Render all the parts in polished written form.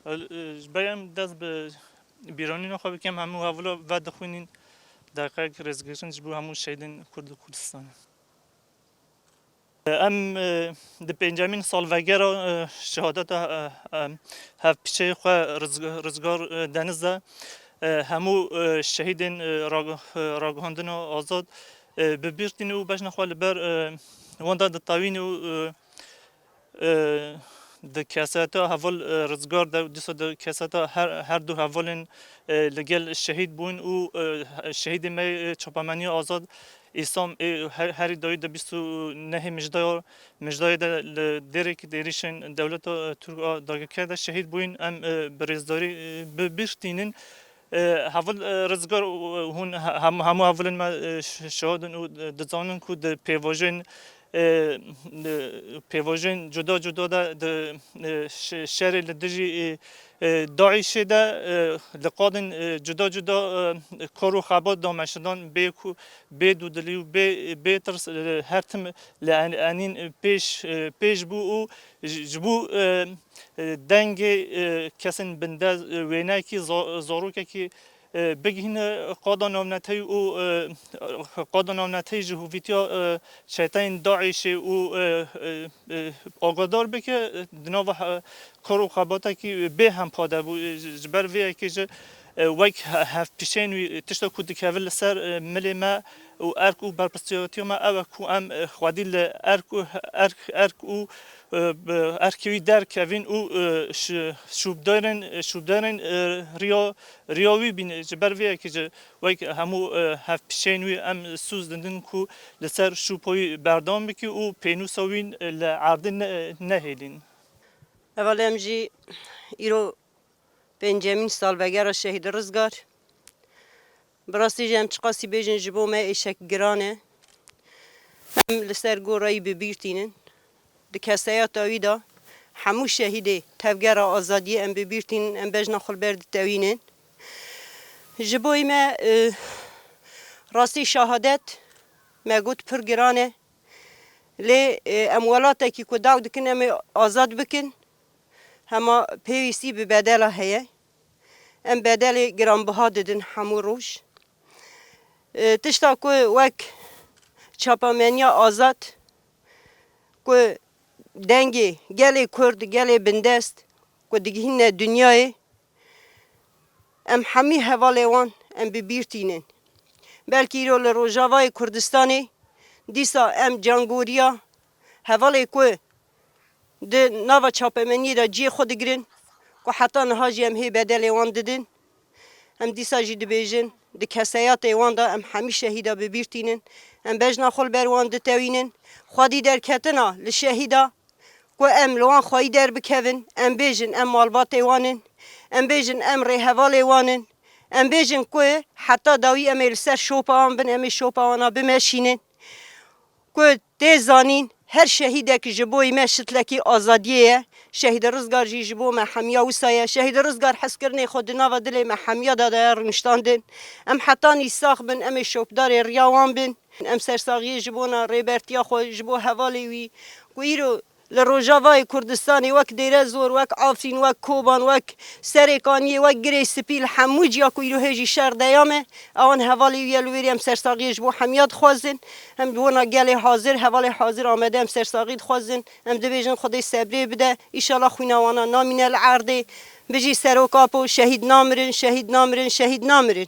بریم دست به بیرانی نخواه بکیم همو هولا و دخوینین دقیقه که رزگرشن جبو همو شهیدین کرد کردستان ام د پنجمین سالوگر شهادت هف پیشه خواه رزگار دنزده همو شهیدین راگهاندن آزاد ببیرتین و بجن خواه لبر وانده د تاوین و د کساتا حوال رزگار ده دیسا د کساتا هر دو حوالن لگل شهید بون و شهید می چاپمانی آزاد ایسام هری دایی ده 29 مجدای ده دیرک دیریشن دولت ترک داگه کرده شهید بوین ام برزداری ببیرتینن حوال رزگار هون همو حوالن ما شهادن و دزانن که ده پیواژن جدا ده شهر لدجی داعش ده لقادن جدا کارو خبات دامشدان به دودلی و به ترس هر تم لعنین پیش بو و جبو دنگ کسن بنداز وینای کی زاروک کی بگین قادان نامنتی و قادان نامنتی جهویتیا شیطان داعش و آگادار بکه دنوا کارو خباتا کی به هم پاده بو جبر وی که وک هف پیشین تشتا کود کول سر ملی ما و ارکو برپرسیاتی ما او کو ام خودیل ارکو ارکوی در کوین او شوبدارن ریاوی بین جبر وی که وک همو هف پیشینوی ام سوز دندن کو لسر شوپوی بردام بکی او پینوساوین لعردن نهیدین اولم جی ایرو پنجمین سالوگر شهید رزگار براستی جم چقاسی بیجن جبو ما ایشک گرانه هم لسر گورایی ببیرتینن دکسایات آویدا همو شهیده تفگر آزادی ام ببیرتینن ام بجنا خل برد تاوینن جبوی ما راستی شهادت ما گوت پر گرانه لی اموالاتا کی کداو دکن ام آزاد بکن هما پیویسی به بدل هیه ام بدل گرانبها دادن همو روش تشتا که وک چاپامنیا آزاد که دنگی گلی کرد گلی بندست که دیگهین دنیای ام همی حواله وان ام ببیرتینن بلکی رو لروجاوای کردستانی دیسا ام جانگوریا حواله که ده نوا چاپمنی دا جی خود گرن که حتی نهاجی هم هی بدل وان دادن هم دیسا جی دبیجن ده کسایات وان دا هم همی شهیدا ببیرتینن هم بجنا خل بر وان دتاوینن خودی در کتنا لشهیدا که ام لوان خواهی در بکوین ام بیجن ام مالبات وانن ام بیجن ام ریحوال وانن ام بیجن که حتی داوی ام لسر شوپا وان بن ام شوپا وانا بمشینن که تیزانین هر شهیده که جبوی ما شتلکی آزادیه شهید رزگار جی جبو ما حمیا وسایه شهید رزگار حس کرنه خود نوا دلی ما حمیا داده رنشتاندن ام حتی نیساخ بن ام شوپدار ریاوان بن ام سرساغی جبونا ریبرتیا خو جبو حوالی وی کویرو لروجاوای کردستانی وک دیره زور وک آفرین وک کوبان وک سرکانی وک گری سپیل حموج یا کویرو هجی شهر دیامه آن حوالی ویلویری هم سرساقی جبو حمیاد خوازن هم دونا گل حاضر حوالی حاضر آمده هم سرساقی خوازن هم دبیجن خدای صبری بده ایشالا خویناوانا نامین العرده بجی سروکاپو شهید نامرن شهید نامرن شهید نامرن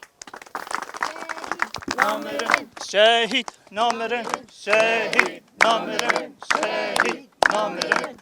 شهید نامرن شهید نامرن شهید نامرن